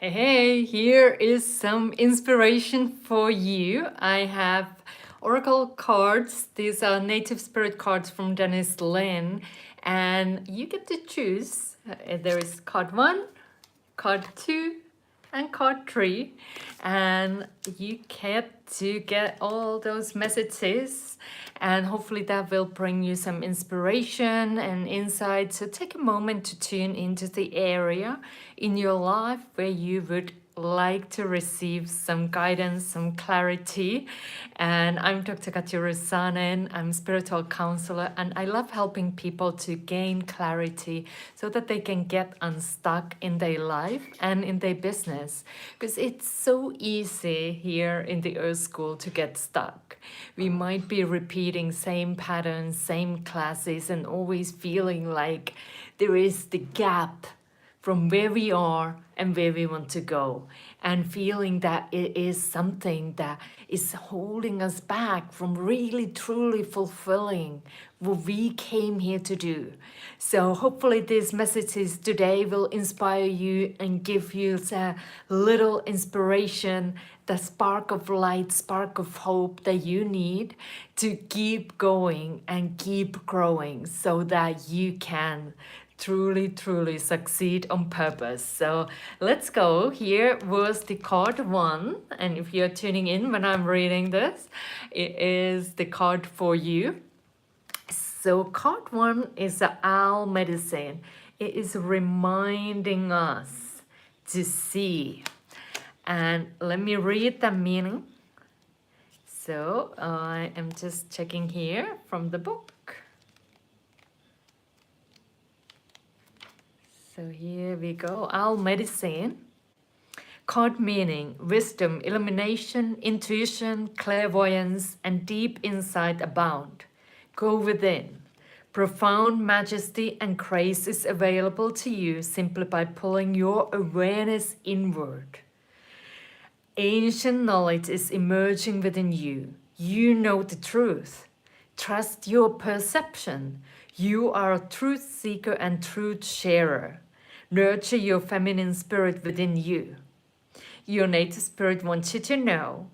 Hey, here is some inspiration for you. I have oracle cards. These are native spirit cards from Dennis Lin, and you get to choose. There is card 1, card 2, and card 3, and you get to get all those messages, and hopefully that will bring you some inspiration and insight. So take a moment to tune into the area in your life where you would like to receive some guidance, some clarity. And I'm Dr. Katja Rusanen. I'm spiritual counselor, and I love helping people to gain clarity so that they can get unstuck in their life and in their business. Because it's so easy here in the Earth School to get stuck. We might be repeating same patterns, same classes, and always feeling like there is the gap from where we are and where we want to go, and feeling that it is something that is holding us back from really truly fulfilling what we came here to do. So hopefully these messages today will inspire you and give you a little inspiration, the spark of light, spark of hope that you need to keep going and keep growing so that you can truly succeed on purpose. So let's go. Here was the card 1, and if you're tuning in when I'm reading this, it is the card for you. So card 1 is the owl medicine. It is reminding us to see, and let me read the meaning. So I am just checking here from the book. So here we go. Owl medicine. Card meaning: wisdom, illumination, intuition, clairvoyance, and deep insight abound. Go within. Profound majesty and grace is available to you simply by pulling your awareness inward. Ancient knowledge is emerging within you. You know the truth. Trust your perception. You are a truth seeker and truth sharer. Nurture your feminine spirit within you. Your native spirit wants you to know.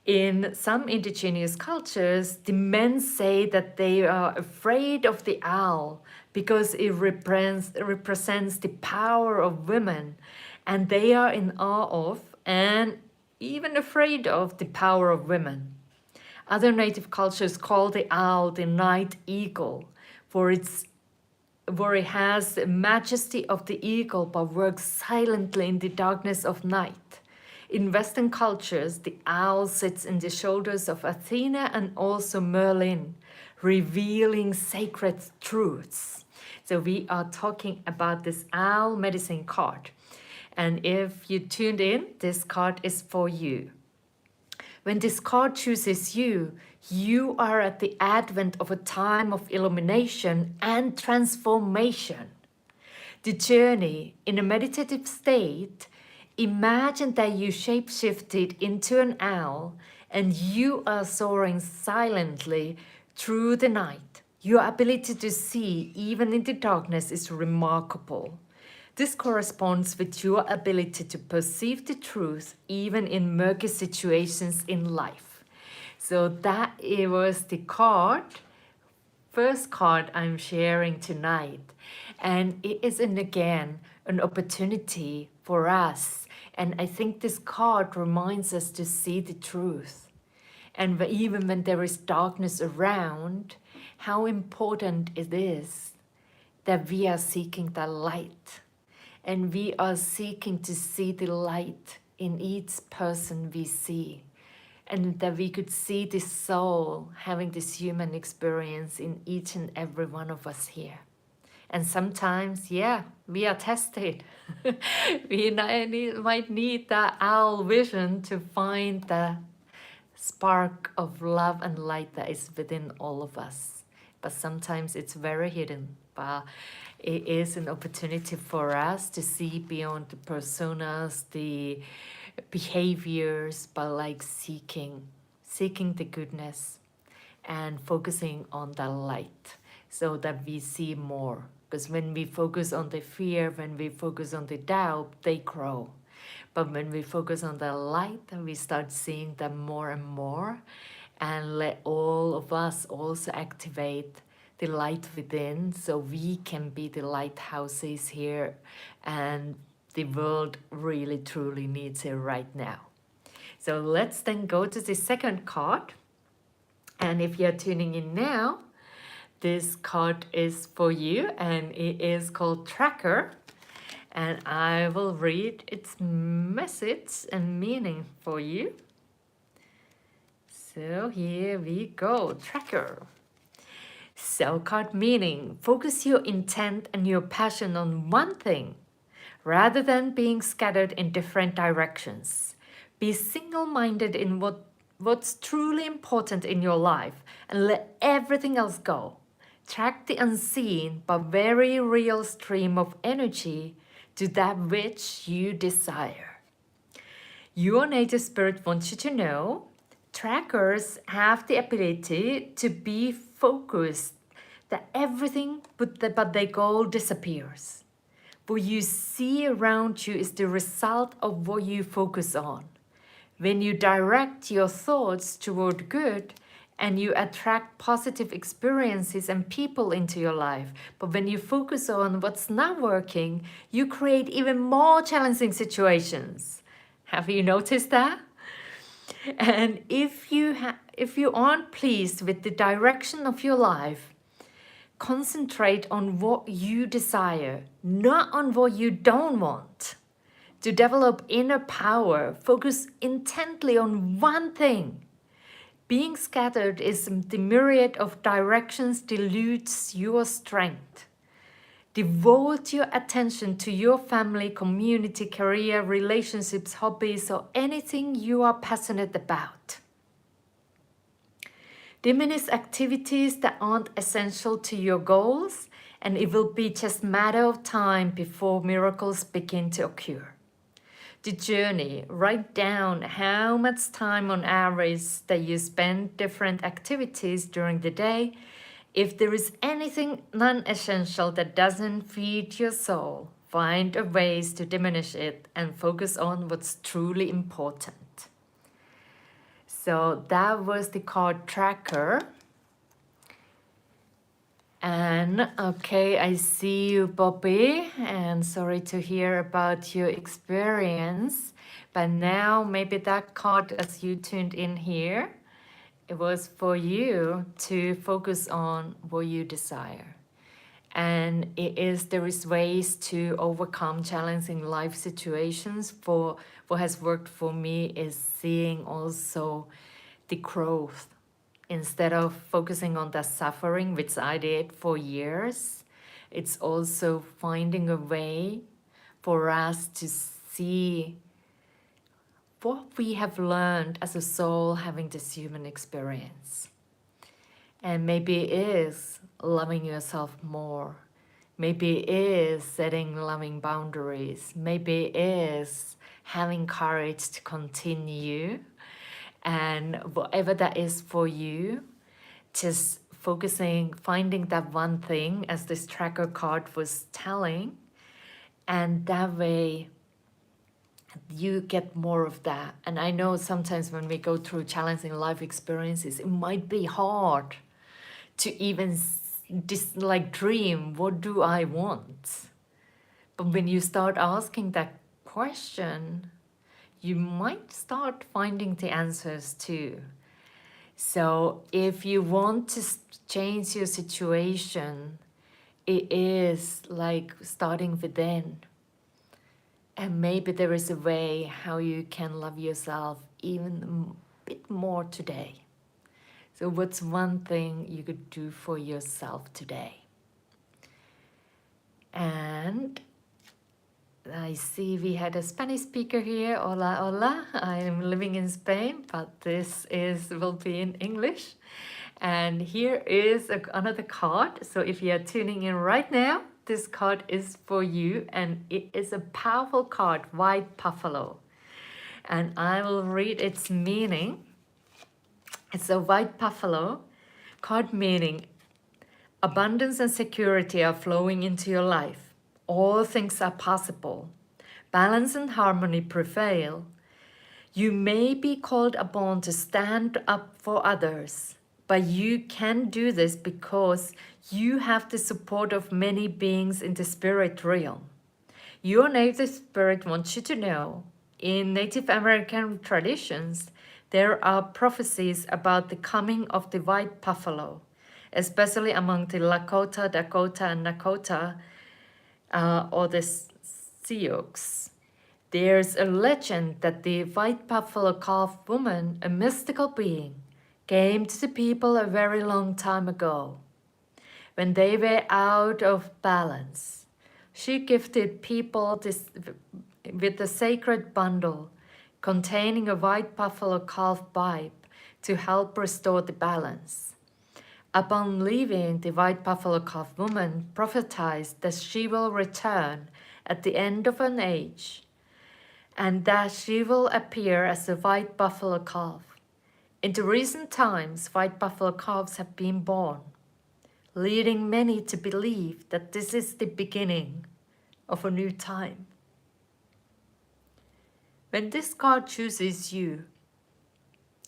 In some indigenous cultures, the men say that they are afraid of the owl because it represents the power of women, and they are in awe of and even afraid of the power of women. Other native cultures call the owl the night eagle, for it has the majesty of the eagle but works silently in the darkness of night. In Western cultures, the owl sits in the shoulders of Athena and also Merlin, revealing sacred truths. So we are talking about this owl medicine card. And if you tuned in, this card is for you. When this card chooses you, you are at the advent of a time of illumination and transformation. The journey in a meditative state, imagine that you shapeshifted into an owl and you are soaring silently through the night. Your ability to see even in the darkness is remarkable. This corresponds with your ability to perceive the truth even in murky situations in life. So that it was the first card I'm sharing tonight. And it is again an opportunity for us. And I think this card reminds us to see the truth. And even when there is darkness around, how important it is that we are seeking the light. And we are seeking to see the light in each person we see. And that we could see the soul having this human experience in each and every one of us here. And sometimes, yeah, we are tested. We might need that owl vision to find the spark of love and light that is within all of us. But sometimes it's very hidden. But it is an opportunity for us to see beyond the personas, the behaviors, but like seeking the goodness and focusing on the light so that we see more Because when we focus on the fear, when we focus on the doubt, they grow. But when we focus on the light, we start seeing them more and more, and let all of us also activate the light within, so we can be the lighthouses here, and the world really truly needs it right now. So let's then go to the second card. And if you're tuning in now, this card is for you, and it is called Tracker. And I will read its message and meaning for you. So here we go, Tracker. So card meaning, focus your intent and your passion on one thing, rather than being scattered in different directions. Be single-minded in what's truly important in your life, and let everything else go. Track the unseen but very real stream of energy to that which you desire. Your native spirit wants you to know, trackers have the ability to be focused, that everything but their goal disappears. What you see around you is the result of what you focus on. When you direct your thoughts toward good, and you attract positive experiences and people into your life. But when you focus on what's not working, you create even more challenging situations. Have you noticed that? And if you aren't pleased with the direction of your life, concentrate on what you desire, not on what you don't want. To develop inner power, focus intently on one thing. Being scattered is the myriad of directions dilutes your strength. Devote your attention to your family, community, career, relationships, hobbies, or anything you are passionate about. Diminish activities that aren't essential to your goals, and it will be just a matter of time before miracles begin to occur. The journey, write down how much time on average that you spend different activities during the day. If there is anything non-essential that doesn't feed your soul, find a ways to diminish it and focus on what's truly important. So that was the card Tracker. And okay, I see you, Bobby, and sorry to hear about your experience. But now maybe that card, as you tuned in here, it was for you to focus on what you desire. And there is ways to overcome challenging life situations. For what has worked for me is seeing also the growth. Instead of focusing on the suffering, which I did for years, it's also finding a way for us to see what we have learned as a soul having this human experience. And maybe it is loving yourself more. Maybe it is setting loving boundaries. Maybe it is having courage to continue. And whatever that is for you, just focusing, finding that one thing, as this Tracker card was telling, and that way you get more of that. And I know sometimes when we go through challenging life experiences, it might be hard to even dream, what do I want? But when you start asking that question, you might start finding the answers too. So if you want to change your situation, it is like starting within. And maybe there is a way how you can love yourself even a bit more today. So what's one thing you could do for yourself today? And I see we had a Spanish speaker here. Hola, hola. I am living in Spain, but this will be in English. And here is another card. So if you are tuning in right now, this card is for you, and it is a powerful card, White Buffalo. And I will read its meaning. It's a white buffalo card meaning Abundance and security are flowing into your life. All things are possible. Balance and harmony prevail. You may be called upon to stand up for others, but you can do this because you have the support of many beings in the spirit realm. Your native spirit wants you to know, in Native American traditions, there are prophecies about the coming of the white buffalo, especially among the Lakota, Dakota, and Nakota, or the Sioux. There's a legend that the white buffalo calf woman, a mystical being, came to the people a very long time ago. When they were out of balance, she gifted people with a sacred bundle containing a white buffalo calf pipe to help restore the balance. Upon leaving, the white buffalo calf woman prophesied that she will return at the end of an age and that she will appear as a white buffalo calf. In the recent times, white buffalo calves have been born, leading many to believe that this is the beginning of a new time. When this card chooses you,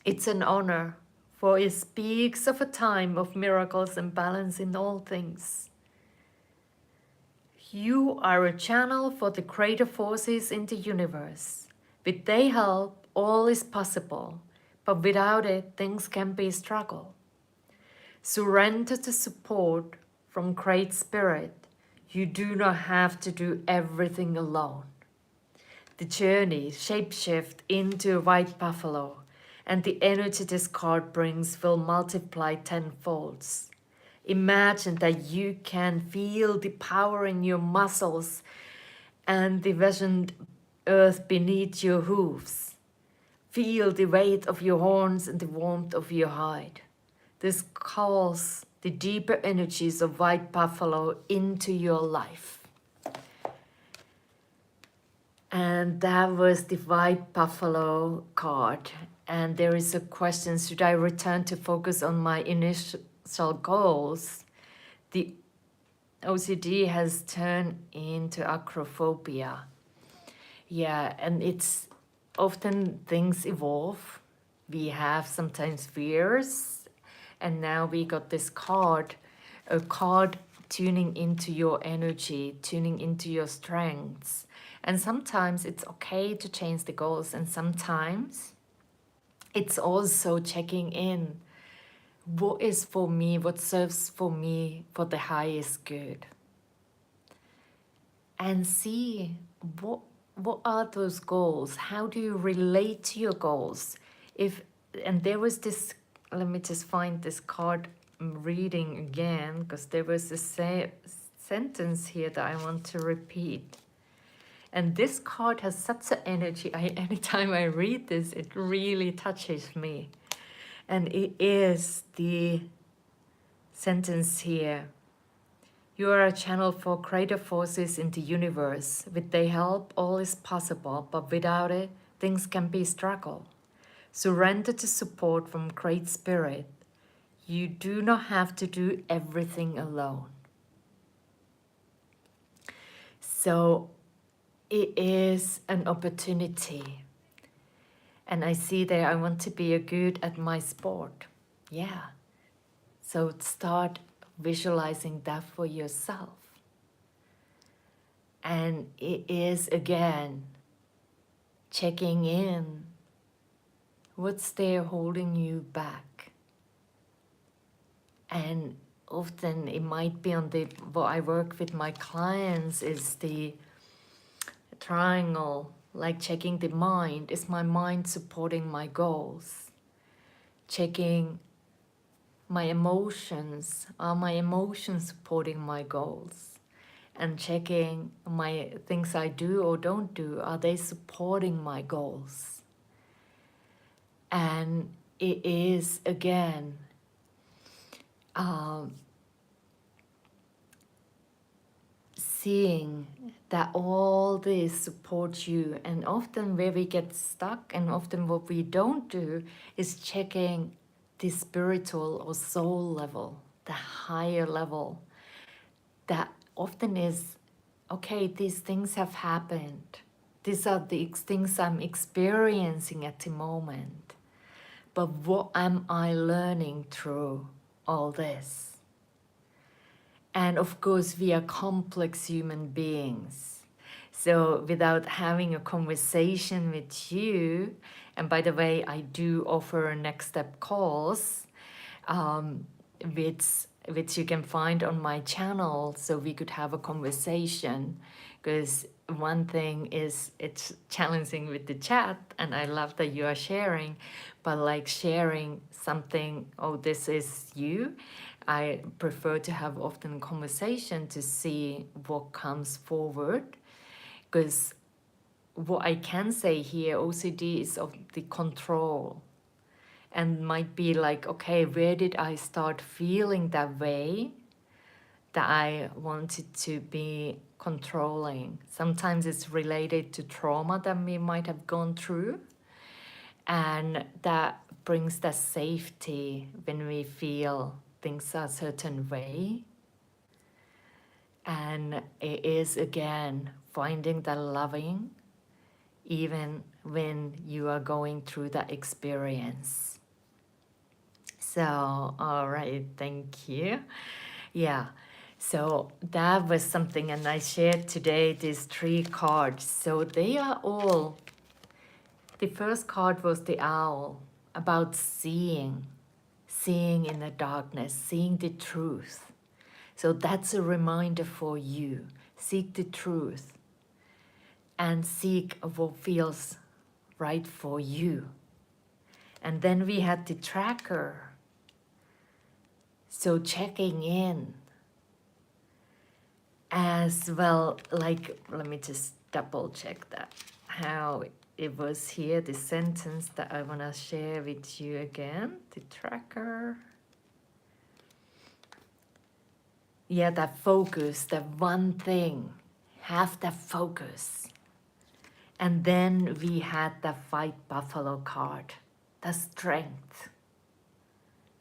it's an honor, for it speaks of a time of miracles and balance in all things. You are a channel for the greater forces in the universe. With their help, all is possible, but without it, things can be a struggle. Surrender to support from Great Spirit. You do not have to do everything alone. The journey shapeshift into a white buffalo, and the energy this card brings will multiply tenfolds. Imagine that you can feel the power in your muscles and the visioned earth beneath your hooves. Feel the weight of your horns and the warmth of your hide. This calls the deeper energies of white buffalo into your life. And that was the white buffalo card. And there is a question, should I return to focus on my initial goals? The OCD has turned into acrophobia. Yeah, and it's often things evolve. We have sometimes fears, and now we got this card, a card tuning into your energy, tuning into your strengths. And sometimes it's okay to change the goals, and sometimes it's also checking in. What is for me, what serves for me for the highest good? And see what are those goals? How do you relate to your goals? And there was this, let me just find this card I'm reading again, because there was a sentence here that I want to repeat. And this card has such an energy. Anytime I read this, it really touches me. And it is the sentence here. You are a channel for greater forces in the universe. With their help, all is possible, but without it, things can be a struggle. Surrender to support from Great Spirit. You do not have to do everything alone. So it is an opportunity. And I see there I want to be good at my sport. Yeah. So start visualizing that for yourself. And it is again checking in. What's there holding you back? And often it might be on what I work with my clients is the triangle, like checking the mind. Is my mind supporting my goals? Checking my emotions. Are my emotions supporting my goals? And checking my things I do or don't do. Are they supporting my goals? And it is, again, seeing that all this supports you. And often where we get stuck and often what we don't do is checking the spiritual or soul level. the higher level that often is, okay, these things have happened. These are the things I'm experiencing at the moment. But what am I learning through all this? And of course, we are complex human beings. So without having a conversation with you, and by the way, I do offer a next step calls, um, which you can find on my channel, so we could have a conversation. Because one thing is it's challenging with the chat, and I love that you are sharing, but like sharing something, oh, this is you. I prefer to have often conversation to see what comes forward, because what I can say here, OCD is of the control, and might be like, okay, where did I start feeling that way, that I wanted to be controlling? Sometimes it's related to trauma that we might have gone through, and that brings that safety when we feel things are a certain way. And it is again finding the loving even when you are going through that experience. So, all right, thank you. Yeah, so that was something, and I shared today these 3 cards. So they are all, the first card was the owl, about seeing in the darkness, seeing the truth. So that's a reminder for you. Seek the truth and seek what feels right for you. And then we had the tracker. So checking in as well, like, let me just double check that, how it was here, the sentence that I want to share with you again, the tracker. Yeah, that focus, that one thing, have that focus. And then we had the Fight Buffalo card, the strength,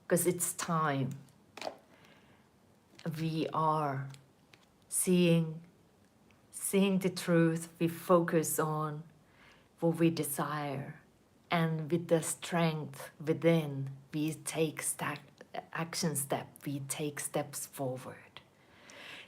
because it's time. We are seeing the truth, we focus on what we desire, and with the strength within, we take action step, we take steps forward.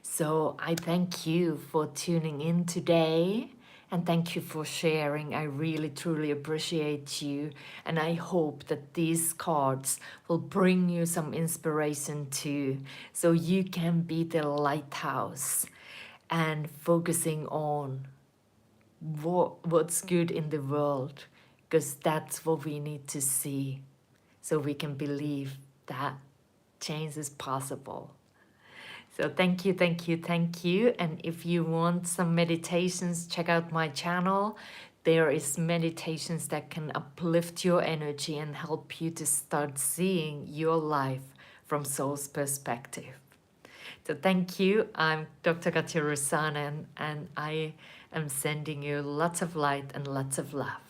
So I thank you for tuning in today, and thank you for sharing. I really truly appreciate you, and I hope that these cards will bring you some inspiration too, so you can be the lighthouse and focusing on what's good in the world, because that's what we need to see, so we can believe that change is possible. So thank you, thank you, thank you. And if you want some meditations, check out my channel. There is meditations that can uplift your energy and help you to start seeing your life from soul's perspective. So thank you. I'm Dr. Katja Rusanen, and I am sending you lots of light and lots of love.